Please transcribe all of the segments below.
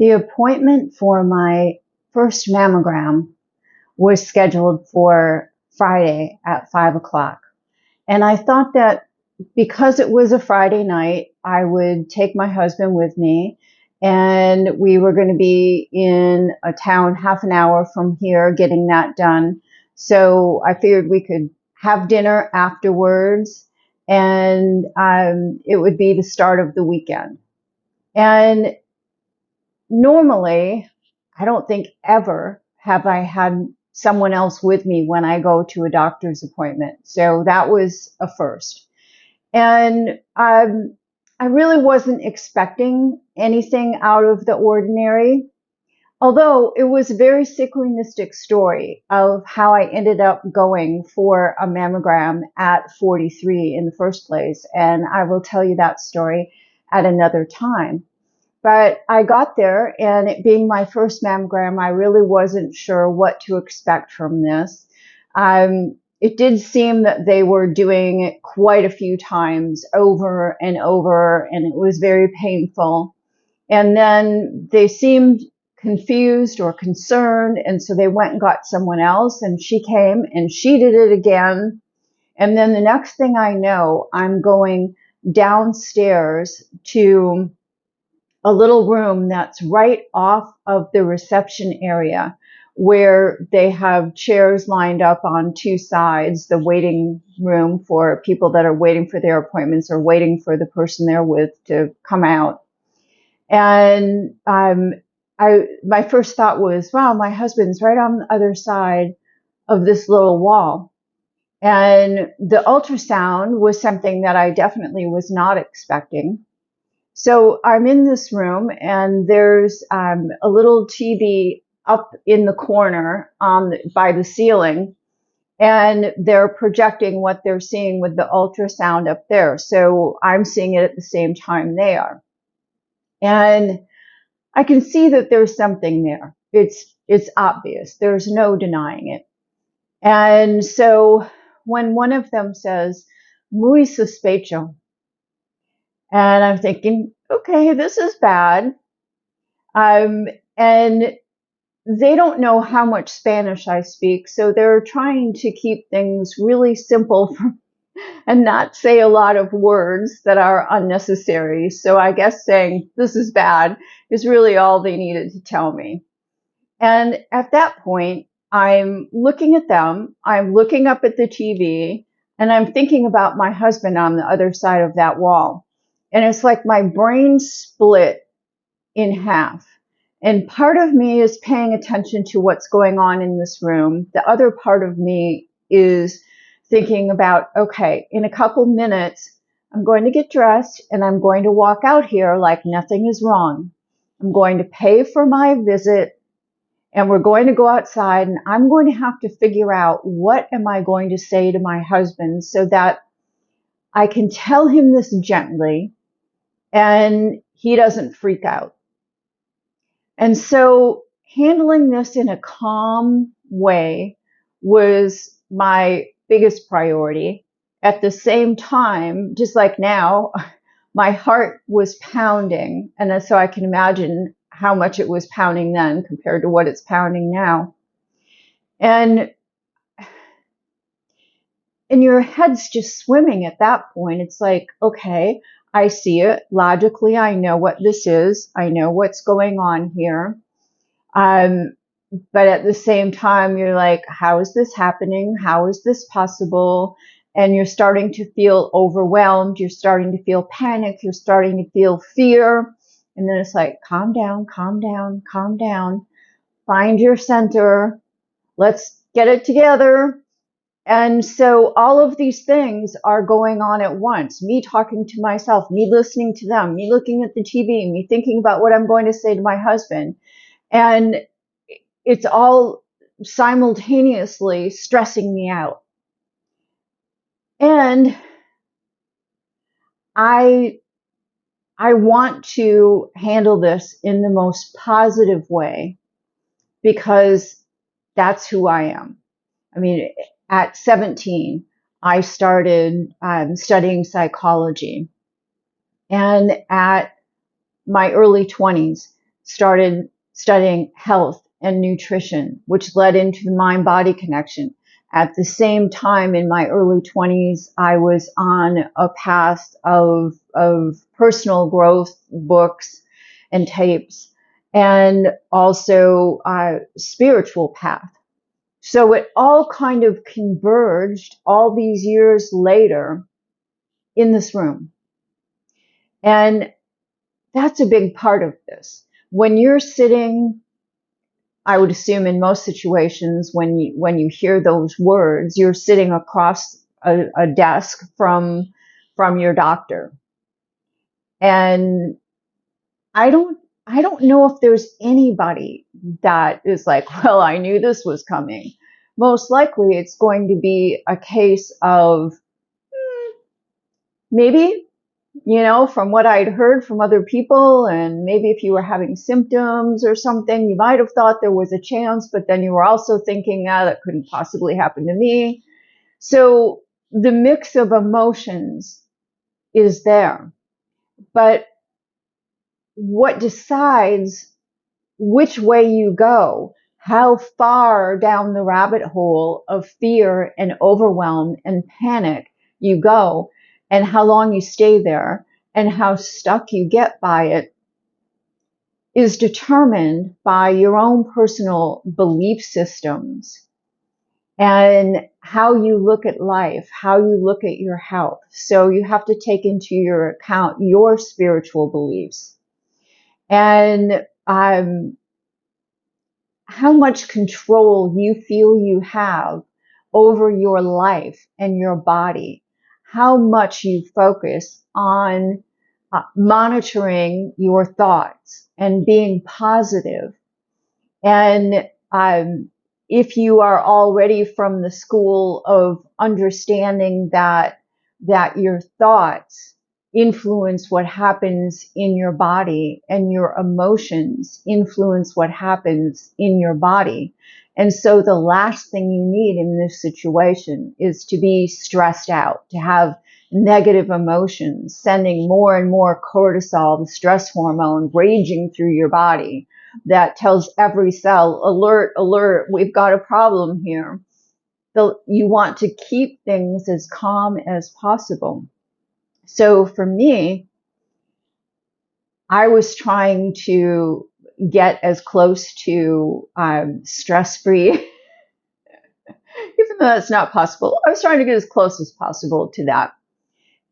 The appointment for my first mammogram was scheduled for Friday at 5 o'clock. And I thought that because it was a Friday night, I would take my husband with me, and we were going to be in a town half an hour from here getting that done. So I figured we could have dinner afterwards, and it would be the start of the weekend. And normally, I don't think ever have I had someone else with me when I go to a doctor's appointment. So that was a first. And I really wasn't expecting anything out of the ordinary, although it was a very synchronistic story of how I ended up going for a mammogram at 43 in the first place. And I will tell you that story at another time. But I got there, and it being my first mammogram, I really wasn't sure what to expect from this. It did seem that they were doing it quite a few times over and over, and it was very painful. And then they seemed confused or concerned, and so they went and got someone else, and she came and she did it again. And then the next thing I know, I'm going downstairs to a little room that's right off of the reception area, where they have chairs lined up on two sides, the waiting room for people that are waiting for their appointments or waiting for the person they're with to come out. And my first thought was, wow, my husband's right on the other side of this little wall. And the ultrasound was something that I definitely was not expecting. So I'm in this room, and there's a little TV up in the corner by the ceiling, and they're projecting what they're seeing with the ultrasound up there. So I'm seeing it at the same time they are. And I can see that there's something there. It's obvious. There's no denying it. And so when one of them says, "Muy sospecho," and I'm thinking, okay, this is bad. And they don't know how much Spanish I speak, so they're trying to keep things really simple and not say a lot of words that are unnecessary. So I guess saying this is bad is really all they needed to tell me. And at that point, I'm looking at them, I'm looking up at the TV, and I'm thinking about my husband on the other side of that wall. And it's like my brain split in half. And part of me is paying attention to what's going on in this room. The other part of me is thinking about, okay, in a couple minutes, I'm going to get dressed and I'm going to walk out here like nothing is wrong. I'm going to pay for my visit, and we're going to go outside, and I'm going to have to figure out what am I going to say to my husband so that I can tell him this gently and he doesn't freak out. And so handling this in a calm way was my biggest priority. At the same time, just like now, my heart was pounding. And so I can imagine how much it was pounding then compared to what it's pounding now. And your head's just swimming at that point. It's like, okay, I see it. Logically, I know what this is. I know what's going on here. But at the same time, you're like, how is this happening? How is this possible? And you're starting to feel overwhelmed. You're starting to feel panic. You're starting to feel fear. And then it's like, calm down, calm down, calm down. Find your center. Let's get it together. And so all of these things are going on at once. Me talking to myself, me listening to them, me looking at the TV, me thinking about what I'm going to say to my husband. And it's all simultaneously stressing me out. And I want to handle this in the most positive way because that's who I am. I mean, at 17, I started studying psychology. And at my early 20s, started studying health and nutrition, which led into the mind-body connection. At the same time, in my early 20s, I was on a path of personal growth books and tapes, and also a spiritual path. So it all kind of converged all these years later in this room. And that's a big part of this. When you're sitting, I would assume in most situations, when you hear those words, you're sitting across a desk from your doctor. And I don't know if there's anybody that is like, well, I knew this was coming. Most likely it's going to be a case of maybe, from what I'd heard from other people, and maybe if you were having symptoms or something, you might have thought there was a chance, but then you were also thinking, that couldn't possibly happen to me. So the mix of emotions is there. But what decides which way you go, how far down the rabbit hole of fear and overwhelm and panic you go, and how long you stay there, and how stuck you get by it, is determined by your own personal belief systems and how you look at life, how you look at your health. So you have to take into your account your spiritual beliefs and how much control you feel you have over your life and your body, how much you focus on monitoring your thoughts and being positive. And if you are already from the school of understanding that your thoughts influence what happens in your body, and your emotions influence what happens in your body. And so the last thing you need in this situation is to be stressed out, to have negative emotions, sending more and more cortisol, the stress hormone, raging through your body that tells every cell, alert, alert, we've got a problem here. You want to keep things as calm as possible. So for me, I was trying to get as close to stress-free, even though that's not possible. I was trying to get as close as possible to that.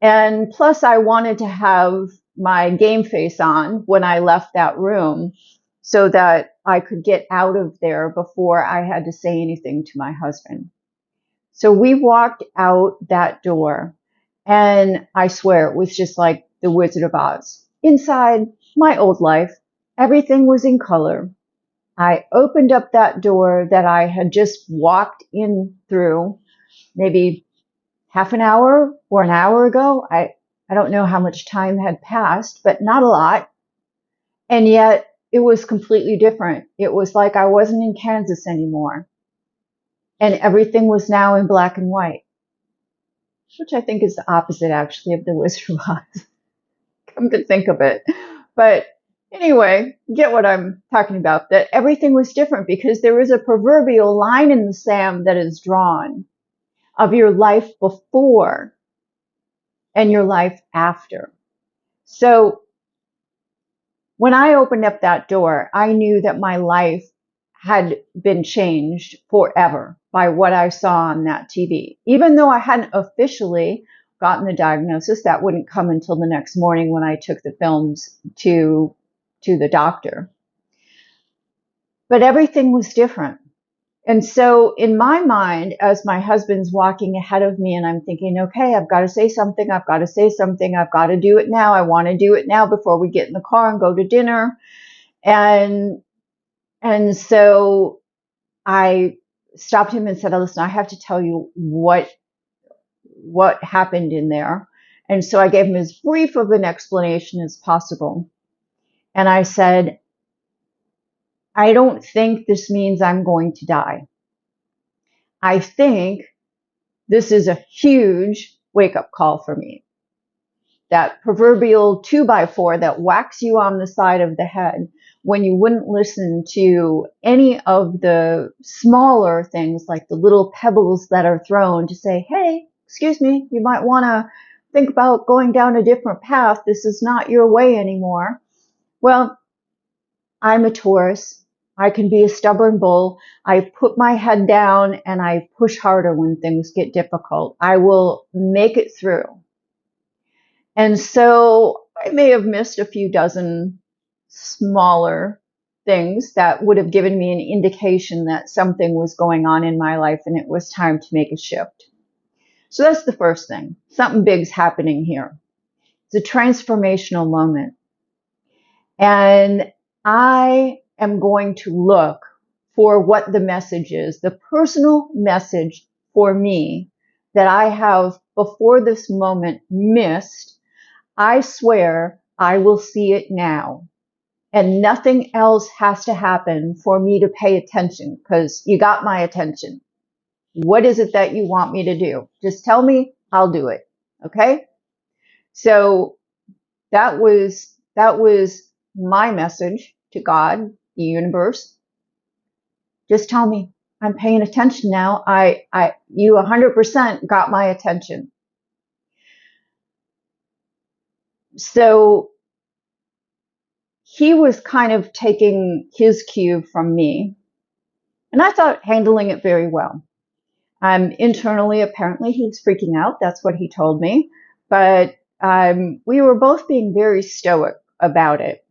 And plus, I wanted to have my game face on when I left that room so that I could get out of there before I had to say anything to my husband. So we walked out that door, and I swear it was just like the Wizard of Oz. Inside my old life, everything was in color. I opened up that door that I had just walked in through maybe half an hour or an hour ago. I don't know how much time had passed, but not a lot. And yet it was completely different. It was like I wasn't in Kansas anymore. And everything was now in black and white, which I think is the opposite, actually, of the Wizard of Oz. Come to think of it. But anyway, get what I'm talking about, that everything was different because there is a proverbial line in the sand that is drawn of your life before and your life after. So when I opened up that door, I knew that my life had been changed forever by what I saw on that TV. Even though I hadn't officially gotten the diagnosis, that wouldn't come until the next morning when I took the films to the doctor. But everything was different. And so in my mind, as my husband's walking ahead of me and I'm thinking, okay, I've got to say something, I've got to say something, I've got to do it now, I want to do it now before we get in the car and go to dinner. And so I stopped him and said, listen, I have to tell you what happened in there. And so I gave him as brief of an explanation as possible. And I said, I don't think this means I'm going to die. I think this is a huge wake-up call for me. that proverbial 2x4 that whacks you on the side of the head when you wouldn't listen to any of the smaller things, like the little pebbles that are thrown to say, hey, excuse me, you might want to think about going down a different path. This is not your way anymore. Well, I'm a Taurus. I can be a stubborn bull. I put my head down and I push harder when things get difficult. I will make it through. And so I may have missed a few dozen smaller things that would have given me an indication that something was going on in my life and it was time to make a shift. So that's the first thing. Something big's happening here. It's a transformational moment. And I am going to look for what the message is, the personal message for me that I have before this moment missed. I swear I will see it now. And nothing else has to happen for me to pay attention, because you got my attention. What is it that you want me to do? Just tell me, I'll do it. Okay? So that was my message to God, the universe. Just tell me, I'm paying attention now. You 100% got my attention. So he was kind of taking his cue from me, and I thought handling it very well. Internally, apparently, he was freaking out. That's what he told me. But we were both being very stoic about it.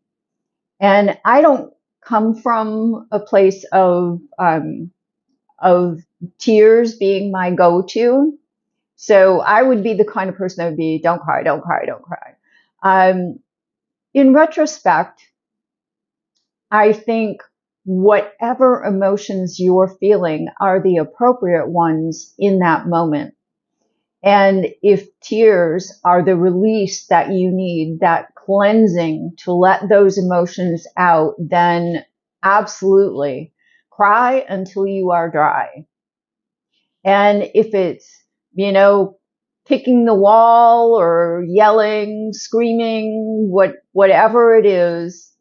And I don't come from a place of tears being my go-to. So I would be the kind of person that would be, don't cry, don't cry, don't cry. In retrospect, I think whatever emotions you're feeling are the appropriate ones in that moment. And if tears are the release that you need, that cleansing to let those emotions out, then absolutely cry until you are dry. And if it's, kicking the wall or yelling, screaming, whatever it is,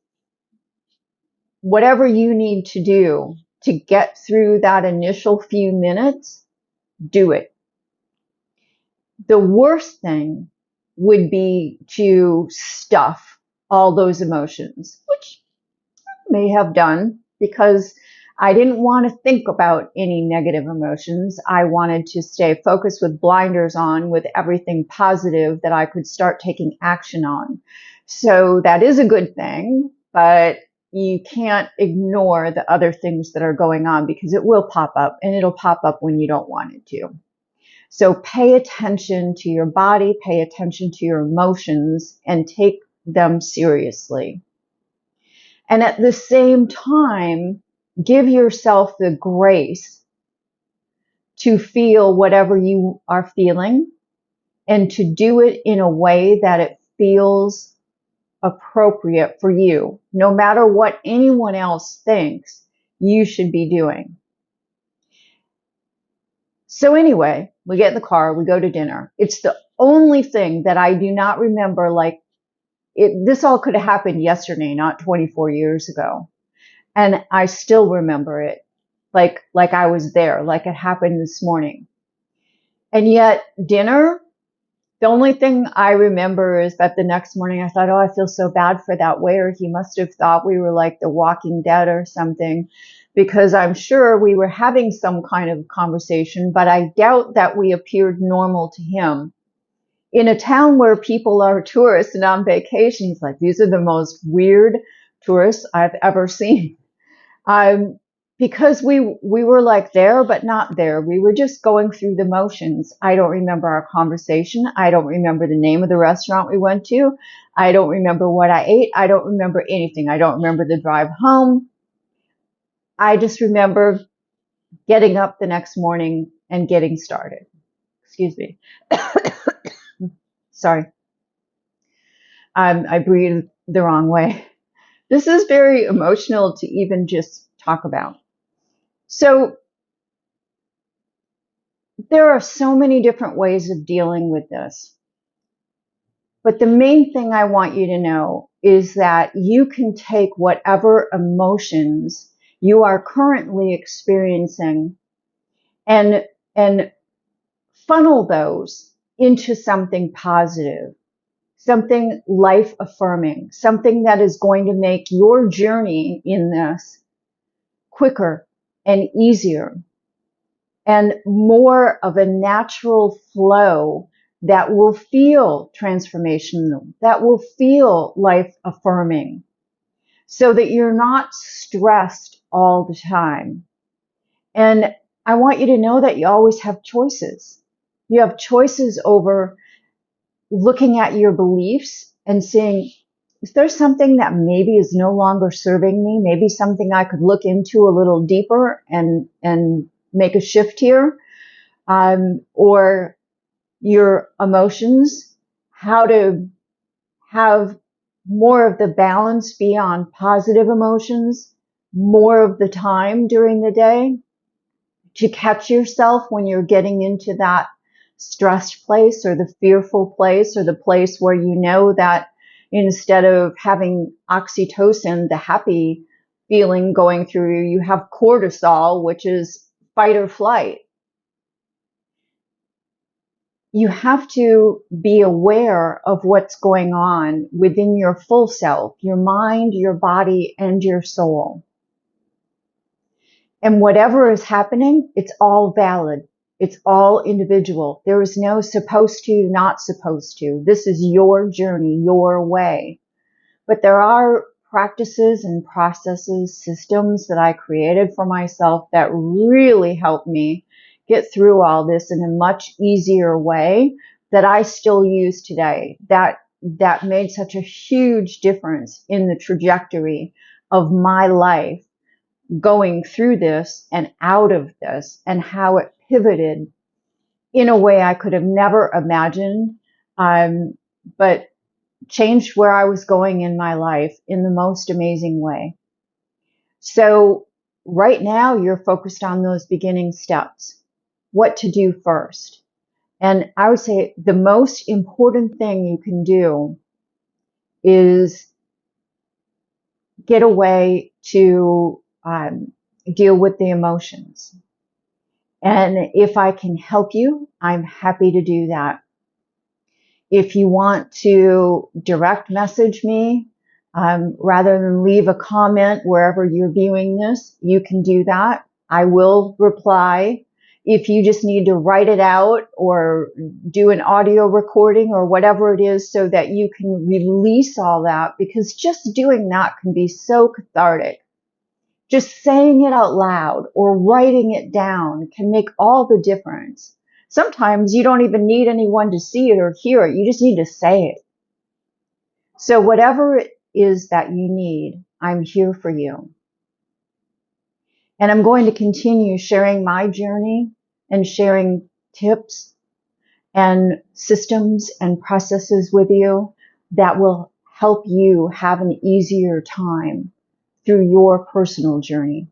whatever you need to do to get through that initial few minutes, do it. The worst thing would be to stuff all those emotions, which I may have done because I didn't want to think about any negative emotions. I wanted to stay focused with blinders on, with everything positive that I could start taking action on. So that is a good thing, but you can't ignore the other things that are going on, because it will pop up, and it'll pop up when you don't want it to. So pay attention to your body, pay attention to your emotions, and take them seriously. And at the same time, give yourself the grace to feel whatever you are feeling, and to do it in a way that it feels appropriate for you, no matter what anyone else thinks you should be doing. So anyway, we get in the car, we go to dinner. It's the only thing that I do not remember, this all could have happened yesterday, not 24 years ago. And I still remember it like I was there, like it happened this morning. And yet dinner, the only thing I remember is that the next morning I thought, oh, I feel so bad for that waiter. He must have thought we were like the Walking Dead or something, because I'm sure we were having some kind of conversation, but I doubt that we appeared normal to him. In a town where people are tourists and on vacation, he's like, these are the most weird tourists I've ever seen. Because we were like there, but not there. We were just going through the motions. I don't remember our conversation. I don't remember the name of the restaurant we went to. I don't remember what I ate. I don't remember anything. I don't remember the drive home. I just remember getting up the next morning and getting started. Excuse me. Sorry. I breathed the wrong way. This is very emotional to even just talk about. So there are so many different ways of dealing with this. But the main thing I want you to know is that you can take whatever emotions you are currently experiencing and, and funnel those into something positive, something life affirming, something that is going to make your journey in this quicker and easier and more of a natural flow that will feel transformational, that will feel life affirming, so that you're not stressed all the time. And I want you to know that you always have choices. You have choices over looking at your beliefs and seeing, is there something that maybe is no longer serving me? Maybe something I could look into a little deeper and make a shift here. Or your emotions, how to have more of the balance be on positive emotions more of the time during the day, to catch yourself when you're getting into that stressed place or the fearful place or the place where you know that instead of having oxytocin, the happy feeling going through you, you have cortisol, which is fight or flight. You have to be aware of what's going on within your full self, your mind, your body, and your soul. And whatever is happening, it's all valid. It's all individual. There is no supposed to, not supposed to. This is your journey, your way. But there are practices and processes, systems that I created for myself that really helped me get through all this in a much easier way that I still use today. That made such a huge difference in the trajectory of my life going through this and out of this, and how it pivoted in a way I could have never imagined, but changed where I was going in my life in the most amazing way. So right now you're focused on those beginning steps, what to do first. And I would say the most important thing you can do is get a way to deal with the emotions. And if I can help you, I'm happy to do that. If you want to direct message me, rather than leave a comment wherever you're viewing this, you can do that. I will reply. If you just need to write it out or do an audio recording or whatever it is so that you can release all that, because just doing that can be so cathartic. Just saying it out loud or writing it down can make all the difference. Sometimes you don't even need anyone to see it or hear it. You just need to say it. So whatever it is that you need, I'm here for you. And I'm going to continue sharing my journey and sharing tips and systems and processes with you that will help you have an easier time through your personal journey.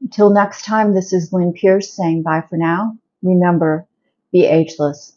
Until next time, this is Lynn Pierce saying bye for now. Remember, be ageless.